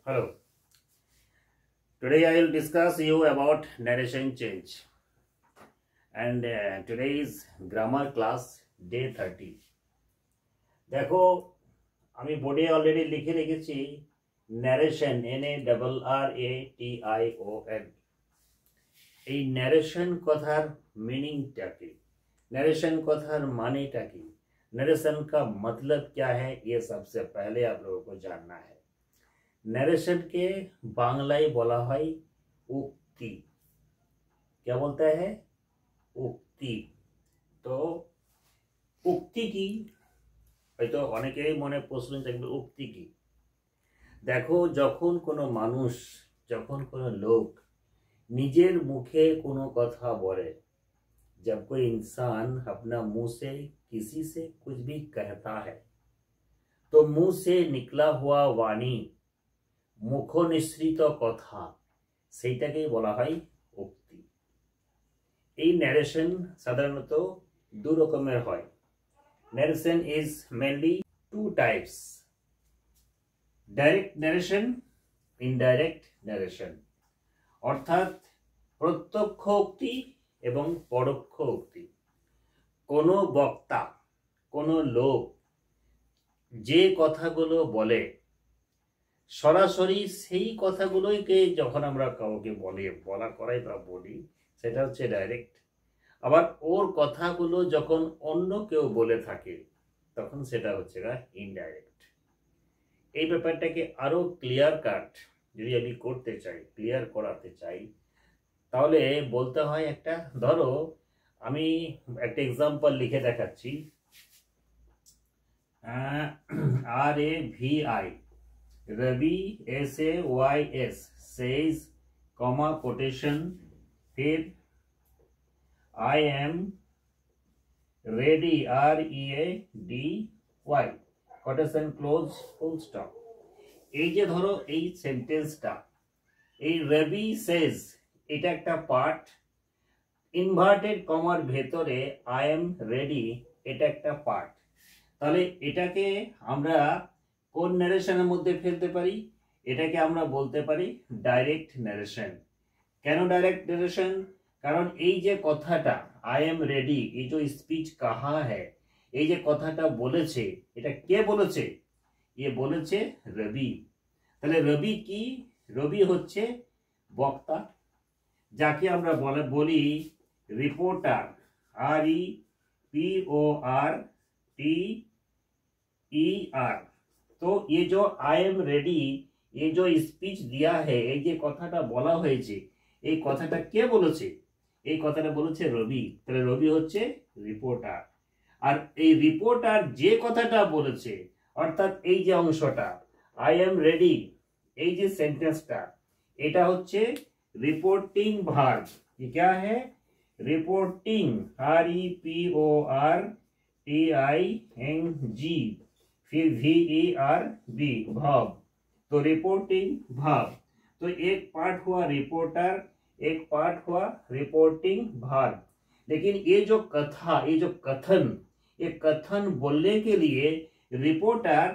Hello. Today I will discuss you about narration change. And today is grammar class day 30. দেখো আমি বোর্ডে already লিখে রেখেছি narration NARRATION। এই narration কথার मीनिंगটা কি, narration কথার मानेটা কি, narration का मतलब क्या है, ये सबसे पहले आप लोगों को जानना है। नरेशन के बांग्लाई बोला है उक्ति। क्या बोलता है? उक्ति। तो उक्ति की হয়তো অনেকেরই মনে প্রশ্ন থাকবে উক্তি কি। দেখো যখন কোনো মানুষ, যখন কোনো লোক নিজের মুখে কোনো কথা বলে, जब कोई इंसान अपना मुंह से किसी से कुछ भी कहता है तो मुंह से निकला हुआ वाणी, মুখনিসৃত কথা, সেইটাকেই বলা হয় উক্তি। এই ন্যারেশন সাধারণত দু রকমের হয়। Narration is mainly two types, direct narration, indirect narration. অর্থাৎ প্রত্যক্ষ উক্তি এবং পরোক্ষ উক্তি। কোনো বক্তা, কোনো লোক যে কথাগুলো বলে সরাসরি সেই কথাগুলোকে যখন আমরা কাউকে বলা করাই বা বলি, সেটা হচ্ছে ডাইরেক্ট। আবার ওর কথাগুলো যখন অন্য কেউ বলে থাকে তখন সেটা হচ্ছে ইনডাইরেক্ট। এই ব্যাপারটাকে আরো ক্লিয়ার কাট যদি আমি করতে চাই, ক্লিয়ার করাতে চাই, তাহলে বলতে হয় একটা, ধরো আমি একটা এক্সাম্পল লিখে দেখাচ্ছি। RAVI, Ravi SAYS says, comma quotation, फिर I am ready READY, quotation close, full stop। এই যে ধরো এই সেন্টেন্সটা, এই রবি সেজ, এটা একটা পার্ট, ইনভার্টেড কমার ভেতরে আই এম রেডি, এটা একটা পার্ট। তাহলে এটাকে আমরা কোন ন্যারেশনের মধ্যে ফেলতে পারি? এটাকে আমরা বলতে পারি ডাইরেক্ট ন্যারেশন। কেন ডাইরেক্ট ন্যারেশন? কারণ এই যে কথাটা আই এম রেডি, এই যে স্পিচ কাহা হ্যায়, এই যে কথাটা বলেছে, এটা কে বলেছে? এ বলেছে রবি। তাহলে রবি কি? রবি হচ্ছে বক্তা, যাকে আমরা বলি रिपोर्टर, REPORTER। तो ये जो आई एम रेडी, ये जो स्पीच दिया है, এই যে কথাটা বলা হয়েছে, এই কথাটা কে বলেছে? এই কথাটা বলেছে রবি। তাহলে রবি হচ্ছে রিপোর্টার। আর এই রিপোর্টার যে কথাটা বলেছে, অর্থাৎ এই যে অংশটা আই এম রেডি, এই যে সেন্টেন্সটা, এটা হচ্ছে रिपोर्टिंग भार्ब। ये क्या है? रिपोर्टिंग, REPORTING, फिर VERB, भाव। तो रिपोर्टिंग भाव। तो एक पार्ट हुआ रिपोर्टर, एक पार्ट हुआ रिपोर्टिंग भार्ब। लेकिन ये जो कथा, ये जो कथन, ये कथन बोलने के लिए रिपोर्टर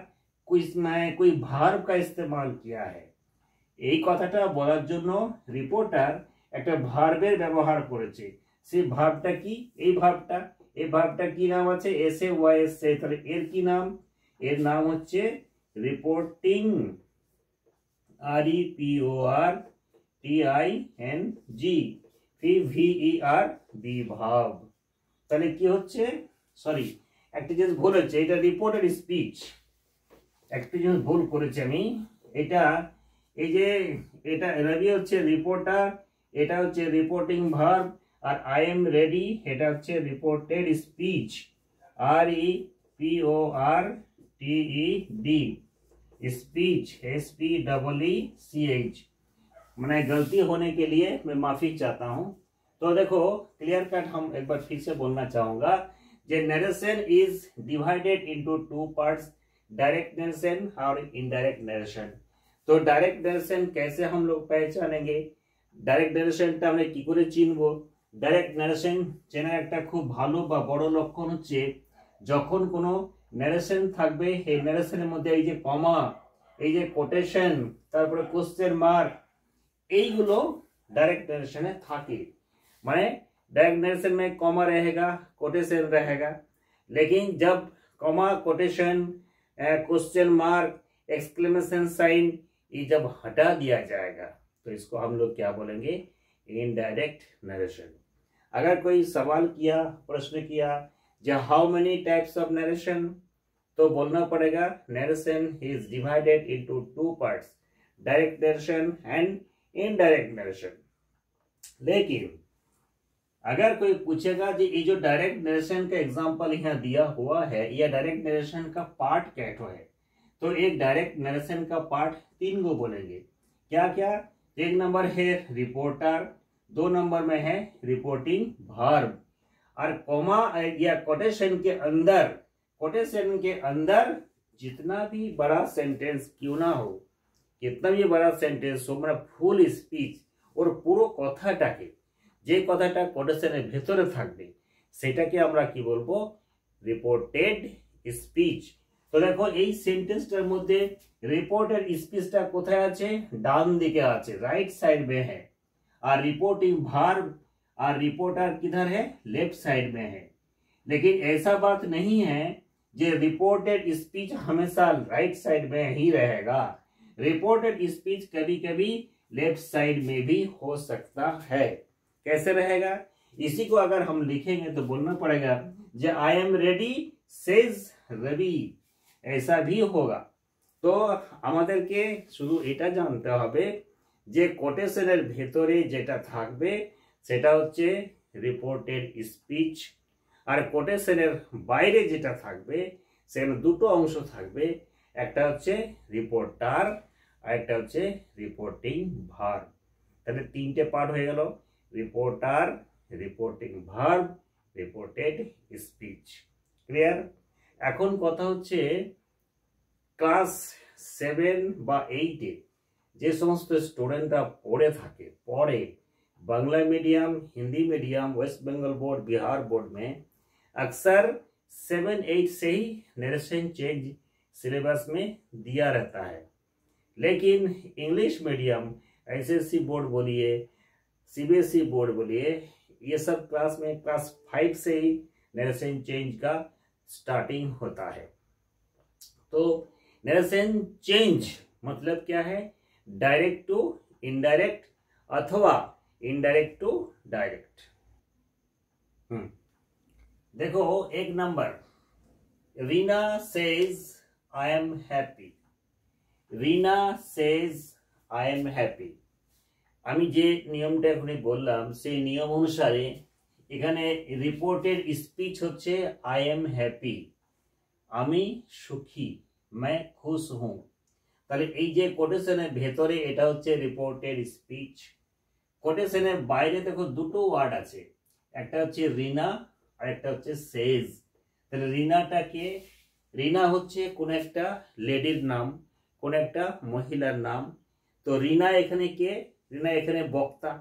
कोई भार्ब का इस्तेमाल किया है। এই কথাটা বলার জন্য রিপোর্টার একটা ভার্বের ব্যবহার করেছে। সেই ভার্বটা কি? এই ভার্বটা কি নাম আছে? SAYS। তাহলে এর কি নাম? এর নাম হচ্ছে রিপোর্টিং, REPORTING, फिर VERB, ভাব। তাহলে কি হচ্ছে? সরি, একটা জিনিস ভুল হচ্ছে, এটা রিপোর্টেড স্পিচ, একটা জিনিস ভুল করেছি আমি। এটা এই যে এটা রবি হচ্ছে রিপোর্টার, এটা হচ্ছে রিপোর্টিং ভার্ব, আর আই এম রেডি এটা হচ্ছে reported speech, REPORTED, speech SPEECH। मैंने गलती होने के लिए मैं माफी चाहता हूं। तो देखो क्लियर कट हम एक बार फिर से बोलना चाहूंगा, जे narration is divided into two parts, direct narration और इनडायरेक्ट नरेशन। तो डायरेक्ट नरेशन कैसे हम लोग पहचानेंगे? डायरेक्ट नरेशनটা আমরা কি করে চিনব? ডাইরেক্ট নারেশন চেনার একটা খুব ভালো বা বড় লক্ষণ হচ্ছে, যখন কোনো ন্যারেশন থাকবে, এই ন্যারেশনের মধ্যে এই যে কমা এই যে কোটেশন, তারপরে কোশ্চেন মার্ক, এইগুলো डायरेक्ट नरेशन में থাকে। माने डायरेक्ट नरेशन में कॉमा रहेगा, कोटेशन रहेगा, लेकिन जब comma, quotation, question mark, exclamation sign ये जब हटा दिया जाएगा तो इसको हम लोग क्या बोलेंगे, इनडायरेक्ट नरेशन। अगर कोई सवाल किया, प्रश्न किया जो how many types of narration, तो बोलना पड़ेगा narration is divided into 2 parts, direct narration and indirect narration. लेकिन अगर कोई पूछेगा कि ये जो डायरेक्ट नरेशन का एग्जांपल यहाँ दिया हुआ है, यह डायरेक्ट नरेशन का पार्ट कैठो है, तो एक डायरेक्ट नरेशन का पार्ट 3 को बोलेंगे। क्या क्या? 1 नंबर है रिपोर्टर, 2 नंबर में है रिपोर्टिंग वर्ब, और कॉमा या कोटेशन के अंदर जितना भी बड़ा सेंटेंस क्यों ना हो, कितना भी बड़ा सेंटेंस हो, मतलब फुल स्पीच और পুরো কথাটাকে, যে কথাটা কোটেশনের ভেতরে থাকবে সেটাকে আমরা কি বলবো, রিপোর্টেড স্পিচ। তো দেখো এই সেন্টেন্সটার মধ্যে রিপোর্টেড স্পিচটা কোথায় আছে, ডান দিকে আছে, राइट साइड में है, और रिपोर्टिंग वर्ब और रिपोर्टर किधर है, लेफ्ट साइड में है। लेकिन ऐसा बात नहीं है जे रिपोर्टेड स्पीच हमेशा राइट साइड में ही रहेगा। रिपोर्टेड स्पीच कभी कभी लेफ्ट साइड में भी हो सकता है। कैसे रहेगा, इसी को अगर हम लिखेंगे तो बोलना पड़ेगा जे I am ready says Ravi, ऐसा भी होगा। तो আমাদেরকে শুধু এটা জানতে হবে যে কোটেশনের ভেতরে যেটা থাকবে সেটা হচ্ছে রিপোর্টেড স্পিচ, আর কোটেশনের বাইরে যেটা থাকবে সেখানে দুটো অংশ থাকবে, একটা হচ্ছে রিপোর্টার আর একটা হচ্ছে রিপোর্টিং ভার্ব। তাহলে 3টে পার্ট হয়ে গেল, reporter, reporting verb, reported speech. Clear? এখন কথা হচ্ছে ক্লাস 7 বা 8-এ যে সমস্ত স্টুডেন্টরা पढ़े Bangla medium, Hindi medium, West Bengal board, Bihar board में अक्सर 7-8 से ही नरेशन चेंज सिलेबस में दिया रहता है। लेकिन इंग्लिश मीडियम, एसएससी बोर्ड बोलिए, सीबीएसई बोर्ड बोलिए, ये सब क्लास में क्लास 5 से ही नरेशन चेंज का स्टार्टिंग होता है। तो नरेशन चेंज मतलब क्या है, डायरेक्ट टू इनडायरेक्ट अथवा इनडायरेक्ट टू डायरेक्ट। देखो 1 number, Reena says I am happy. Reena says I am happy, আমি যে নিয়মটা এখনি বললাম সেই নিয়ম অনুসারে এখানে রিপোর্টেড স্পিচ হচ্ছে आई एम हैप्पी, আমি সুখী, मैं खुश हूं। তাহলে এই যে কোটেশনের ভেতরে এটা হচ্ছে রিপোর্টেড স্পিচ। কোটেশনের বাইরে দেখো দুটো ওয়ার্ড আছে, একটা হচ্ছে রিনা আর একটা হচ্ছে সেজ। তাহলে রিনাটা কে, রিনা হচ্ছে কোন একটা লেডির নাম, কোন একটা মহিলার নাম। তো রিনা এখানে কে, রিনা এখানে বক্তা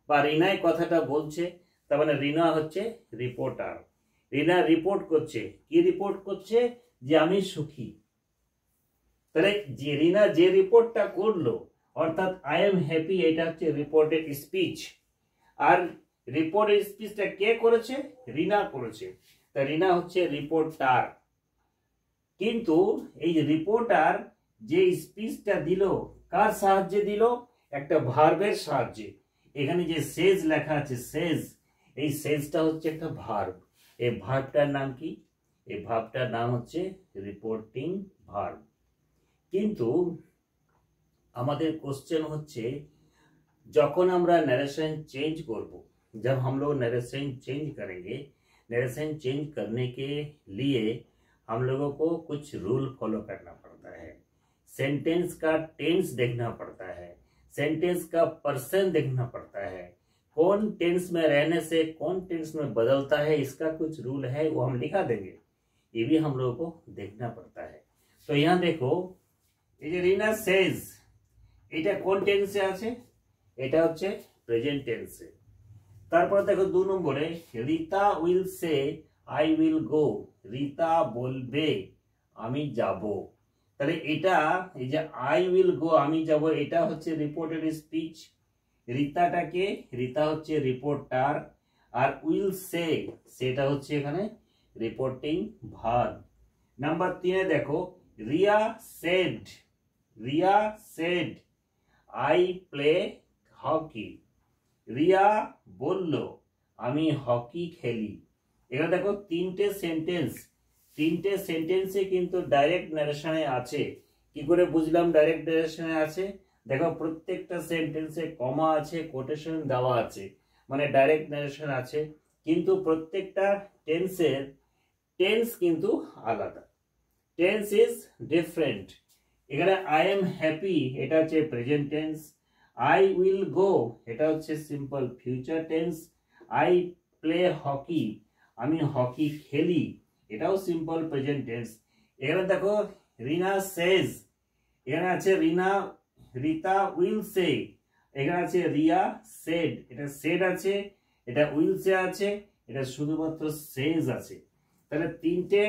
বা রিনাই কথাটা বলছে, তার মানে রিনা হচ্ছে রিপোর্টার। রিনা রিপোর্ট করছে, কি রিপোর্ট করছে, যে আমি সুখী। তাহলে যে রিনা যে রিপোর্টটা করলো অর্থাৎ আই এম হ্যাপি, এটা হচ্ছে রিপোর্টেড স্পিচ। আর রিপোর্টেড স্পিচটা কে করেছে, রিনা করেছে। তা রিনা হচ্ছে রিপোর্টার। কিন্তু এই যে রিপোর্টার যে স্পিচটা দিল কার সাহায্যে দিল, একটা ভার্বের সাহায্যে। এখানে যে সেজ লেখা আছে সেজ, এই সেজটা হচ্ছে একটা ভার্ব। এই ভার্বটার নাম কি, এই ভার্বটার নাম হচ্ছে রিপোর্টিং ভার্ব। কিন্তু আমাদের क्वेश्चन হচ্ছে যখন আমরা नरेशन चेंज করব, जब हम लोग नरेशन चेंज करेंगे, नरेशन चेंज करने के लिए हम लोगों को कुछ रूल फॉलो करना पड़ता है। सेंटेंस का टेंस देखना पड़ता है, सेंटेंस का पर्सन देखना पड़ता है, कौन टेंस में रहने से कौन टेंस में बदलता है, इसका कुछ रूल है, वो हम लिखा देंगे। ये भी हम लोगों को देखना पड़ता है। तो यहाँ देखो এই যে রিনা সেজ, এটা কোন টেন্সে আছে, এটা হচ্ছে প্রেজেন্ট টেন্সে। তারপর দেখো 2 নম্বরে, Rita will say I will go, Rita বলবে আমি যাব। তাহলে এটা এই যে আই উইল গো আমি যাব, এটা হচ্ছে রিপোর্টেড স্পিচ। রিতাটাকে, রিতা হচ্ছে রিপোর্টার, আর উইল সে সেটা হচ্ছে এখানে রিপোর্টিং ভার্ব। নাম্বার 3 দেখো, Riya said, Riya said I play hockey. রিয়া বলল আমি হকি খেলি। এখানে দেখো তিনটে সেন্টেন্সে কিন্তু ডাইরেক্ট ন্যারেশনে আছে। কি করে বুঝলাম ডাইরেক্ট ন্যারেশনে আছে? দেখো প্রত্যেকটা সেন্টেন্সে কমা আছে, কোটেশন দেওয়া আছে, মানে ডাইরেক্ট ন্যারেশন আছে। কিন্তু প্রত্যেকটা টেন্সের টেন্স কিন্তু আলাদা, টেন্স ইজ ডিফারেন্ট। এখানে আই এম হ্যাপি এটা হচ্ছে present tense, I will go এটা হচ্ছে simple future tense, I play hockey আমি হকি খেলি এটাও সিম্পল প্রেজেন্ট টেন্স। এখানে দেখো রিনা সেজ, এখানে আছে রিতা উইল সে, এখানে আছে রিয়া সেড, এটা সেড আছে, এটা উইল সে আছে, এটা শুধুমাত্র সেজ আছে। তাহলে তিনটে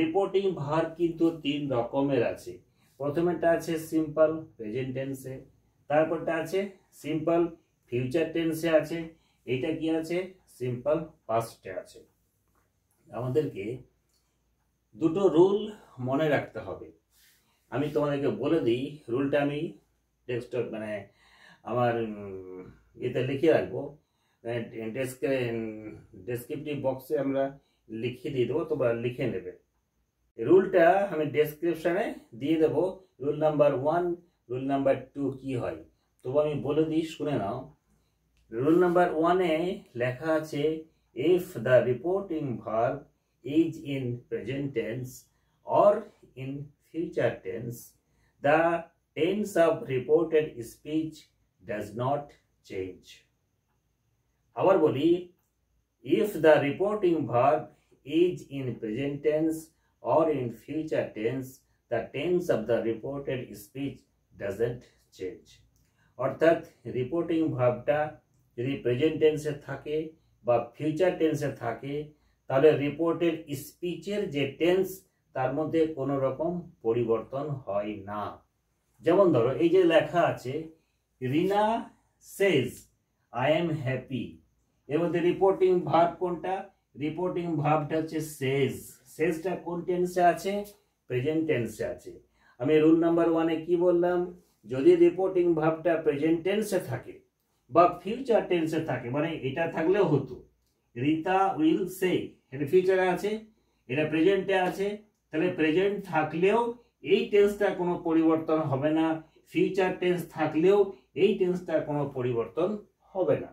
রিপোর্টিং ভার্ব কিন্তু 3 রকমের আছে। প্রথমেরটা আছে সিম্পল প্রেজেন্ট টেন্সে, তারপরটা আছে সিম্পল ফিউচার টেন্সে আছে, এটা কি আছে সিম্পল পাস্টে আছে। আমাদেরকে দুটো রুল মনে রাখতে হবে। আমি তোমাদেরকে বলে দিই রুলটা, আমি ডেস্কটপ মানে আমার এতে লিখে রাখবো, ডেসক্রিপটিভ বক্সে আমরা লিখে দিয়ে দেবো, তোমরা লিখে নেবে। রুলটা আমি ডেসক্রিপশনে দিয়ে দেবো। রুল নাম্বার 1, রুল নাম্বার 2 কি হয় তবু আমি বলে দিই, শুনে নাও। রুল নাম্বার 1-এ লেখা আছে, if the reporting verb is in present tense or in future tense, the tense of reported speech does not change. আবার বলি, if the reporting verb is in present tense or in future tense, the tense of the reported speech doesn't change. অর্থাৎ reporting ভার্বটা যদি present টেন্সে থাকে বা future টেন্সে থাকে, তাহলে রিপোর্টেড স্পিচের যে টেন্স তার মধ্যে কোনো রকম পরিবর্তন হয় না। যেমন ধরো এই যে লেখা আছে রিনা সেজ আই এম হ্যাপি, এর মধ্যে রিপোর্টিং ভার্ব কোনটা? রিপোর্টিং ভার্বটা হচ্ছে সেজ। সেজটা কোন টেন্সে আছে? প্রেজেন্ট টেন্সে আছে। আমি রুল নাম্বার 1-এ কি বললাম? যদি রিপোর্টিং ভার্বটা প্রেজেন্ট টেন্সে থাকে বা ফিউচার টেন্সে থাকে, মানে এটা থাকলেও হতো রিতা উইল সে, এটা ফিউচারে আছে, এটা প্রেজেন্টে আছে, তাহলে প্রেজেন্ট থাকলেও এই টেন্সটা কোনো পরিবর্তন হবে না, ফিউচার টেন্স থাকলেও এই টেন্সটার কোনো পরিবর্তন হবে না।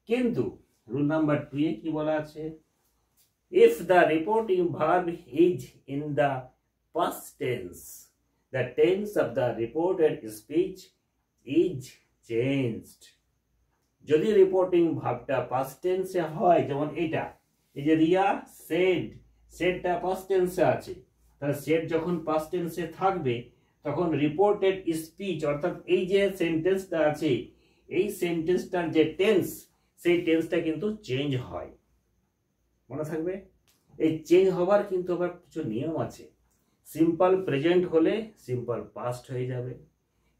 কিন্তু রুল নাম্বার 2-এ কি বলা আছে? If the reporting verb is in the past tense, the tense of the reported speech is changed. যদি রিপোর্টিং ভার্বটা পাস্ট টেন্সে হয়, যেমন এটা এই যে রিয়া সেড, সেডটা পাস্ট টেন্সে আছে, তাহলে সেড যখন পাস্ট টেন্সে থাকবে তখন রিপোর্টেড স্পিচ অর্থাৎ এই যে সেন্টেন্সটা আছে এই সেন্টেন্সটার যে টেন্স সেই টেন্সটা কিন্তু চেঞ্জ হয়। মনে থাকবে, এই চেঞ্জ হবার কিন্তু আবার কিছু নিয়ম আছে। সিম্পল প্রেজেন্ট হলে সিম্পল পাস্ট হয়ে যাবে,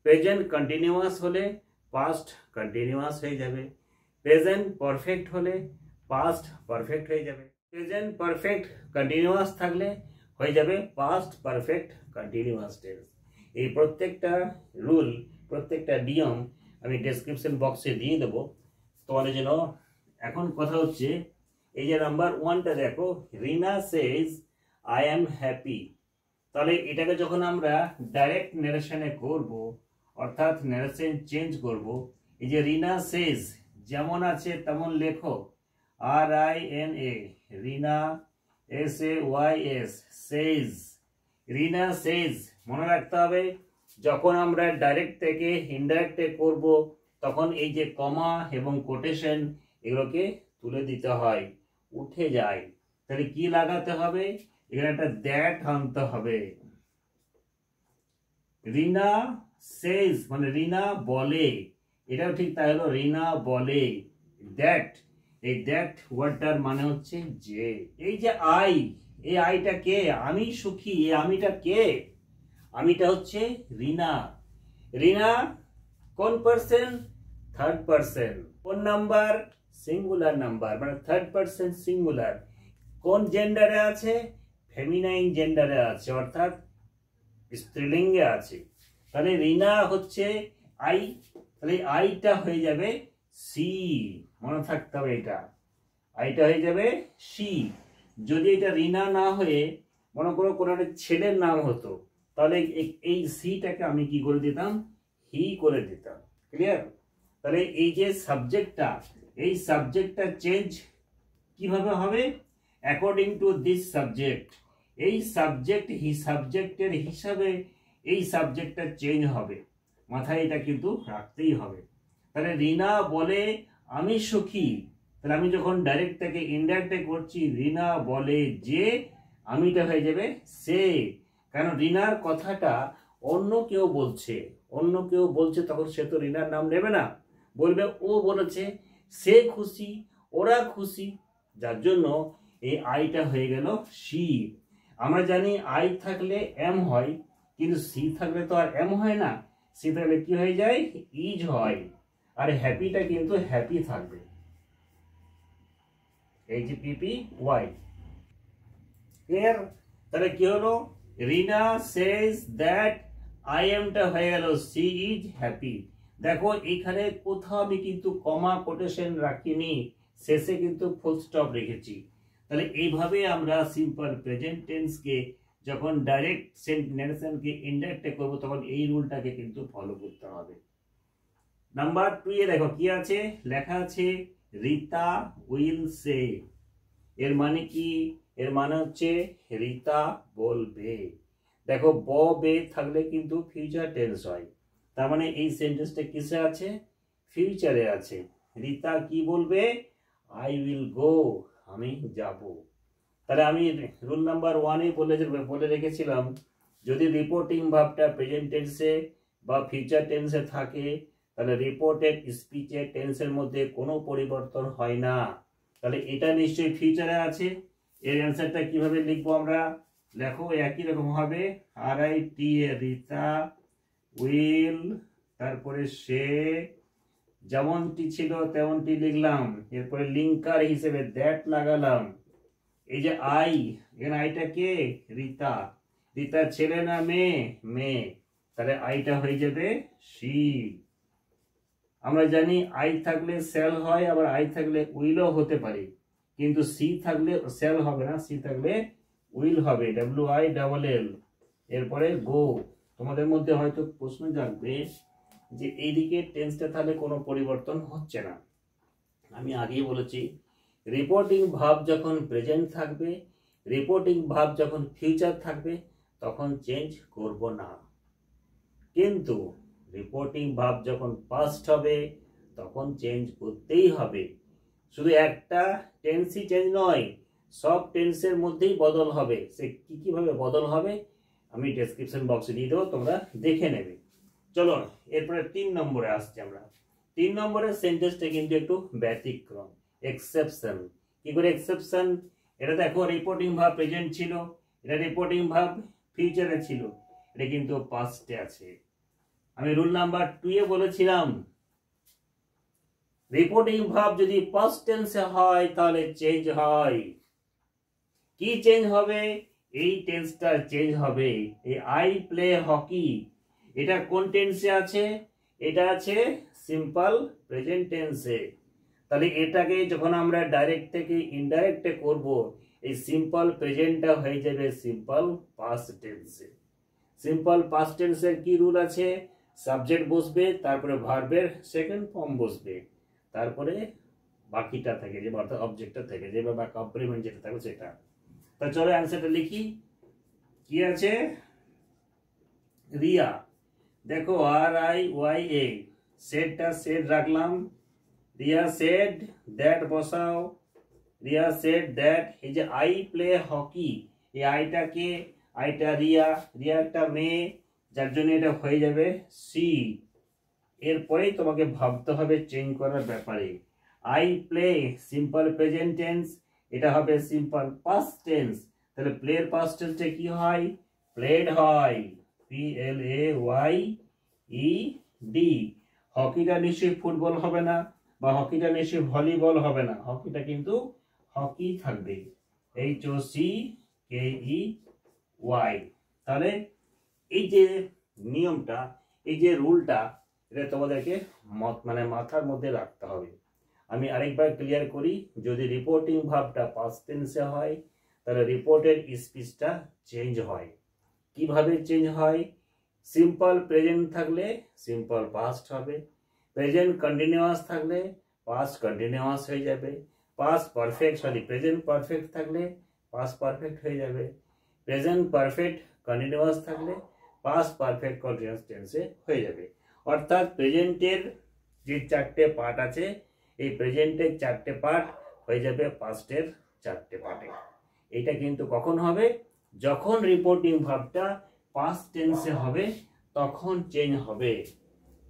প্রেজেন্ট কন্টিনিউয়াস হলে পাস্ট কন্টিনিউয়াস হয়ে যাবে, প্রেজেন্ট পারফেক্ট হলে পাস্ট পারফেক্ট হয়ে যাবে, প্রেজেন্ট পারফেক্ট কন্টিনিউয়াস থাকলে হয়ে যাবে পাস্ট পারফেক্ট কন্টিনিউয়াস টেন্স। এই প্রত্যেকটা রুল, প্রত্যেকটা নিয়ম আমি ডেসক্রিপশন বক্সে দিয়ে দেবো তোমাদের জন্য। এখন কথা হচ্ছে এই যে নাম্বার 1টা দেখো, রিনা সেজ আই এম হ্যাপি, তাহলে এটাকে যখন আমরা ডাইরেক্ট ন্যারেশনে করব অর্থাৎ ন্যারেশন চেঞ্জ করব, এই যে রিনা সেজ যেমন আছে তেমন লেখো, RINA, রিনা SAYS, সেজ, রিনা সেজ। মনে রাখতে হবে যখন আমরা ডাইরেক্ট থেকে ইনডাইরেক্টে করব তখন এই যে কমা এবং কোটেশন এগুলোকে তুলে দিতে হয়, উঠে যায়। তাহলে কি লাগাতে হবে? এখানে একটা দ্যাট আনতে হবে। রিনা সেজ মানে রিনা বলে, এটাও ঠিক তাই হলো, রিনা বলে। দ্যাট, এই দ্যাট ওয়ার্ডটার মানে হচ্ছে যে। এই যে আই, এই আইটা কে? আমি সুখী, এই আমিটা কে? আমিটা হচ্ছে রিনা। রিনা কোন পার্সন? Third person. কোন নাম্বার? সিঙ্গুলার নাম্বার, মানে থার্ড পার্সন সিঙ্গুলার। কোন জেন্ডারে আছে? ফেমিনাইন জেন্ডারে আছে, অর্থাৎ স্ত্রীলিঙ্গে আছে। তাহলে রিনা হচ্ছে আই, তাহলে আইটা হয়ে যাবে সি। মনে থাকতে হবে এটা, আইটা হয়ে যাবে সি। যদি এটা রিনা না হয়ে মনে করো কোনো একটা ছেলের নাম হতো, তাহলে এই সিটাকে আমি কি করে দিতাম? হি করে দিতাম। ক্লিয়ার? তাহলে এই যে সাবজেক্টটা, এই সাবজেক্টটা চেঞ্জ কিভাবে হবে? According to this subject. এই সাবজেক্ট সাবজেক্টের হিসাবে এই সাবজেক্টটা চেঞ্জ হবে, মাথায় এটা কিন্তু রাখতেই হবে। তাহলে রিনা বলে আমি সুখী, তাহলে আমি যখন ডাইরেক্ট থেকে ইনডাইরেক্টে করছি, রিনা বলে যে, আমিটা হয়ে যাবে সে। কারণ রিনার কথাটা অন্য কেউ বলছে, অন্য কেউ বলছে, তখন সে তো রিনার নাম নেবে না, বলবে ও বলেছে, সে খুশি, ওরা খুশি, যার জন্য এই আইটা হয়ে গেল সি। আমরা জানি আই থাকলে এম হয়, কিন্তু সি থাকলে তো আর এম হয় না, সি থাকলে কি হয়ে যায়? ইজ হয়। আর হ্যাপিটা কিন্তু হ্যাপি থাকবে, HPPY। ক্লিয়ার? তাহলে কি হলো? রিনা সেজ দ্যাট আই এমটা হয়ে গেল সি ইজ হ্যাপি। দেখো এখানে কোথাও আমি কিন্তু কমা কোটেশন রাখিনি, শেষে কিন্তু ফুল স্টপ রেখেছি। তাহলে এইভাবে আমরা সিম্পল প্রেজেন্ট টেন্সকে যখন ডাইরেক্ট ন্যারেশনকে ইনডাইরেক্টে করব, তখন এই রুলটাকে কিন্তু ফলো করতে হবে। নাম্বার 2 এ দেখো কি আছে, লেখা আছে রিতা উইল সে। এর মানে কি? এর মানে হচ্ছে রিতা বলবে। দেখো বে থাকলে কিন্তু ফিউচার টেন্স হয়, তার মানে এই সেন্টেন্সটা কিসে আছে? ফিউচারে আছে। রিতা কি বলবে? আই উইল গো, আমি যাব। তাহলে আমি রুল নাম্বার 1 এ বলে রেখেছিলাম, যদি রিপোর্টিং ভার্বটা প্রেজেন্ট টেন্সে বা ফিউচার টেন্সে থাকে, তাহলে রিপোর্টেড স্পিচের টেন্সের মধ্যে কোনো পরিবর্তন হয় না। তাহলে এটা নিশ্চয়ই ফিউচারে আছে। এর অ্যান্সারটা কিভাবে লিখবো আমরা? দেখো একই রকম হবে, RIT এ রিতা উইল, তারপরে সে, যেমনটি ছিল তেমনটি লিখলাম, এরপরে লিঙ্কার হিসেবে দ্যাট লাগালাম। এই যে আই, এখানে আইটা কে? রিতা। রিতা ছেলে না মেয়ে? মেয়ে। তাহলে আইটা হয়ে যাবে সি। আমরা জানি আই থাকলে সেল হয়, আবার আই থাকলে উইলও হতে পারে, কিন্তু সি থাকলে সেল হবে না, সি থাকলে উইল হবে, WILL। এরপরে গো। তোমাদের মধ্যে হয়তো প্রশ্ন জাগবে যে এইদিকে টেন্সটা তাহলে কোনো পরিবর্তন হচ্ছে না। আমি আগেই বলেছি, রিপোর্টিং ভার্ব যখন প্রেজেন্ট থাকবে, রিপোর্টিং ভার্ব যখন ফিউচার থাকবে, তখন চেঞ্জ করব না। কিন্তু রিপোর্টিং ভার্ব যখন পাস্ট হবে, তখন চেঞ্জ করতেই হবে। শুধু একটা টেন্সই চেঞ্জ নয়, সব টেন্সের মধ্যেই বদল হবে। সে কিভাবে বদল হবে আমি ডেসক্রিপশন বক্সে দিয়ে দেবো, তোমরা দেখে নেবে। চলো এরপরে 3 নম্বরে আসছি আমরা। 3 নম্বরের সেন্টেন্সটা কিন্তু একটু ব্যতিক্রম, এক্সেপশন। কি করে এক্সেপশন? এটা দেখো রিপোর্টিং ভার্ব প্রেজেন্ট ছিল, এটা রিপোর্টিং ভার্ব ফিউচারে ছিল, এটা কিন্তু পাস্টে আছে। আমি রুল নাম্বার 2 এ বলেছিলাম, রিপোর্টিং ভার্ব যদি পাস্ট টেন্সে হয় তাহলে চেঞ্জ হয়। কি চেঞ্জ হবে? এই টেন্সটা চেঞ্জ হবে। এই আই প্লে হকি, এটা কোন টেন্সে আছে? এটা আছে সিম্পল প্রেজেন্ট টেন্সে। তাহলে এটাকে যখন আমরা ডাইরেক্ট থেকে ইনডাইরেক্টে করব, এই সিম্পল প্রেজেন্টটা হয়ে যাবে সিম্পল পাস্ট টেন্সে। সিম্পল পাস্ট টেন্সের কি রুল আছে? সাবজেক্ট বসবে, তারপরে ভার্বের সেকেন্ড ফর্ম বসবে, তারপরে বাকিটা থেকে যে অর্থাৎ অবজেক্টটা থেকে যে বা কমপ্লিমেন্ট যেটা থাকবে সেটা। তা চলো অ্যান্সারটা লিখি। কি আছে? রিয়া। দেখো RIYA, সেটটা সেট রাখলাম। রিয়া সেড, দ্যাট বসাও। রিয়া সেড দ্যাট, এই যে আই প্লে হকি, এই আইটা কে? আইটা রিয়া, রিয়া একটা মেয়ে, যার জন্য এটা হয়ে যাবে সি। এরপরেই তোমাকে ভাবতে হবে চেঞ্জ করার ব্যাপারে। I play simple present tense, এটা হবে সিম্পল পাস্ট টেন্স। তাহলে প্লের পাস্ট টেন্সে কি হয়? প্লেড হয়। PLAYED। হকিটা নিশ্চয়ই ফুটবল হবে না, বা হকিটা নিশ্চয়ই ভলিবল হবে না, হকিটা কিন্তু হকি থাকবে, HOCKEY। তাহলে এই যে নিয়মটা, এই যে রুলটা, এটা তোমাদেরকে মানে মাথার মধ্যে রাখতে হবে। আমি আরেকবার ক্লিয়ার করি, যদি রিপোর্টিং ভার্বটা পাস্ট টেন্সে হয় তাহলে রিপোর্টের স্পিচটা চেঞ্জ হয়। কিভাবে চেঞ্জ হয়? সিম্পল প্রেজেন্ট থাকলে সিম্পল পাস্ট হবে, প্রেজেন্ট কন্টিনিউয়াস থাকলে পাস্ট কন্টিনিউয়াস হয়ে যাবে, পাস্ট পারফেক্ট প্রেজেন্ট পারফেক্ট থাকলে পাস্ট পারফেক্ট হয়ে যাবে, প্রেজেন্ট পারফেক্ট কন্টিনিউয়াস থাকলে পাস্ট পারফেক্ট কন্টিনিউয়াস টেন্সে হয়ে যাবে। অর্থাৎ প্রেজেন্টের যে 4টে পার্ট আছে, এই প্রেজেন্টের 4টে পার্ট হয়ে যাবে পাস্টের 4টে পার্টে। এটা কিন্তু কখন হবে? যখন রিপোর্টিং ভার্বটা পাস্ট টেন্সে হবে তখন চেঞ্জ হবে।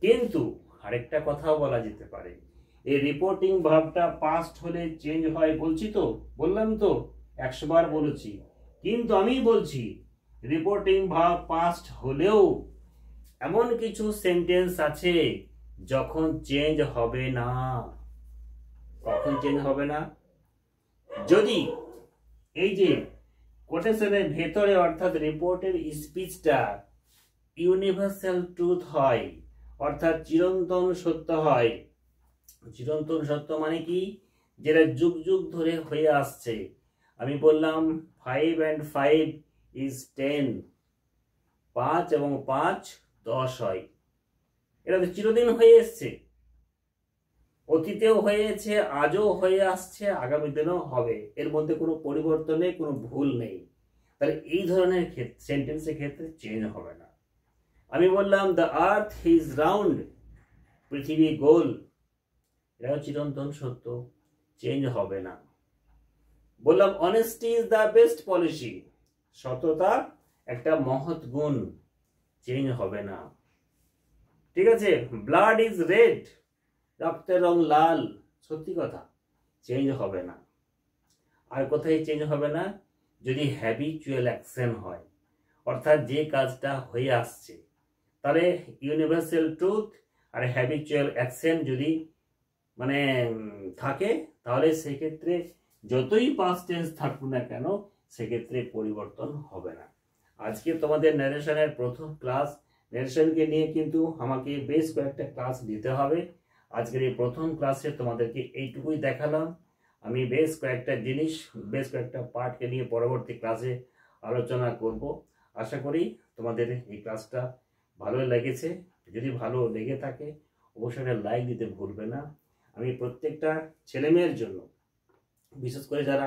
কিন্তু আরেকটা কথাও বলা যেতে পারে, এই রিপোর্টিং ভার্বটা পাস্ট হলে চেঞ্জ হয় বলছি তো, বললাম তো 100 বার বলেছি, কিন্তু আমি বলছি রিপোর্টিং ভার্ব পাস্ট হলেও এমন কিছু সেন্টেন্স আছে যখন চেঞ্জ হবে না। কখন চেঞ্জ হবে না? যদি এই যে কোটেশনের ভেতরে অর্থাৎ রিপোর্টের স্পিচটা ইউনিভার্সাল ট্রুথ হয়, অর্থাৎ চিরন্তন সত্য হয়। চিরন্তন সত্য মানে কি? যেটা যুগ যুগ ধরে হয়ে আসছে। আমি বললাম 5 and 5 is 10, 5 এবং 5 10 হয়। এটা তো চিরদিন হয়ে এসছে, অতীতেও হয়েছে, আজও হয়ে আসছে, আগামী দিনেও হবে, এর মধ্যে কোনো পরিবর্তন নেই, কোনো ভুল নেই। তাহলে এই ধরনের সেন্টেন্সের ক্ষেত্রে চেঞ্জ হবে না। আমি বললাম দ্য আর্থ ইজ রাউন্ড, পৃথিবী গোল, এটাও চিরন্তন সত্য, চেঞ্জ হবে না। বললাম honesty is the best policy, সততা একটা মহৎ গুণ, চেঞ্জ হবে না। ঠিক আছে? ব্লাড ইজ রেড, রক্তের রং লাল, সত্যি কথা, চেঞ্জ হবে না। আর কোথায় চেঞ্জ হবে না? যদি হ্যাবিচুয়াল অ্যাকশন হয়, অর্থাৎ যে কাজটা হয়ে আসছে, তাহলে ইউনিভার্সাল ট্রুথ আর হ্যাবিচুয়াল অ্যাকশন যদি মানে থাকে, তাহলে সেক্ষেত্রে যতই পাস্ট টেন্স থাকুক না কেন সেক্ষেত্রে পরিবর্তন হবে না। আজকে তোমাদের ন্যারেশনের প্রথম ক্লাস, ন্যারেশনকে নিয়ে কিন্তু আমাকে বেশ কয়েকটা ক্লাস দিতে হবে। আজকের এই প্রথম ক্লাসে তোমাদেরকে এইটুকুই দেখালাম। আমি বেশ কয়েকটা জিনিস, বেশ কয়েকটা পার্টকে নিয়ে পরবর্তী ক্লাসে আলোচনা করব। আশা করি তোমাদের এই ক্লাসটা ভালো লেগেছে। যদি ভালো লেগে থাকে অবশ্যই লাইক দিতে ভুলবে না। আমি প্রত্যেকটা ছেলেমেয়ের জন্য, বিশেষ করে যারা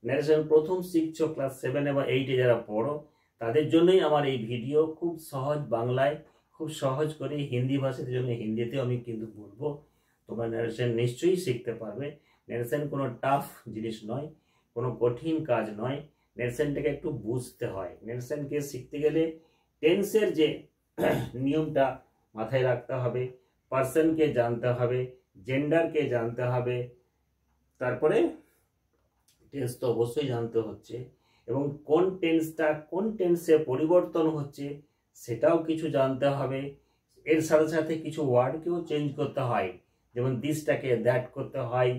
ন্যারেশন প্রথম শিখছো, ক্লাস 7 এবং 8-এ যারা পড়ো, তাদের জন্যই আমার এই ভিডিও। খুব সহজ বাংলায়, খুব সহজ করে হিন্দি ভাষার জন্য হিন্দিতেও আমি কিন্তু বলবো, তোমরা ন্যারেশন নিশ্চয়ই শিখতে পারবে। ন্যারেশন কোনো টাফ জিনিস নয়, কোনো কঠিন কাজ নয়। ন্যারেশনটাকে একটু বুঝতে হয়। ন্যারেশনকে শিখতে গেলে টেন্সের যে নিয়মটা মাথায় রাখতে হবে, পার্সনকে জানতে হবে, জেন্ডারকে জানতে হবে, তারপরে টেন্স তো অবশ্যই জানতে হচ্ছে, এবং কোন টেন্সটা কোন টেন্সে পরিবর্তন হচ্ছে সেটাও কিছু জানতে হবে। এর সাথে সাথে কিছু ওয়ার্ডকেও চেঞ্জ করতে হয়, যেমন দিসটাকে দ্যাট করতে হয়,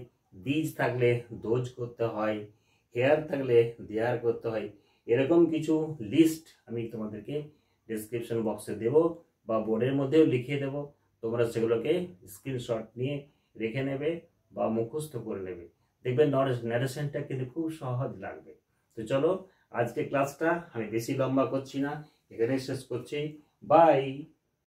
দিজ থাকলে দোজ করতে হয়, হেয়ার থাকলে দেয়ার করতে হয়। এরকম কিছু লিস্ট আমি তোমাদেরকে ডেসক্রিপশন বক্সে দেব বা বোর্ডের মধ্যেও লিখিয়ে দেব। তোমরা সেগুলোকে স্ক্রিনশট নিয়ে রেখে নেবে বা মুখস্থ করে নেবে। দেখবে ন্যারেশনটা কিন্তু খুব সহজ লাগবে। তো চলো, আজকে ক্লাসটা আমি বেশি লম্বা করছি না, এখানে শেষ করছি। বাই।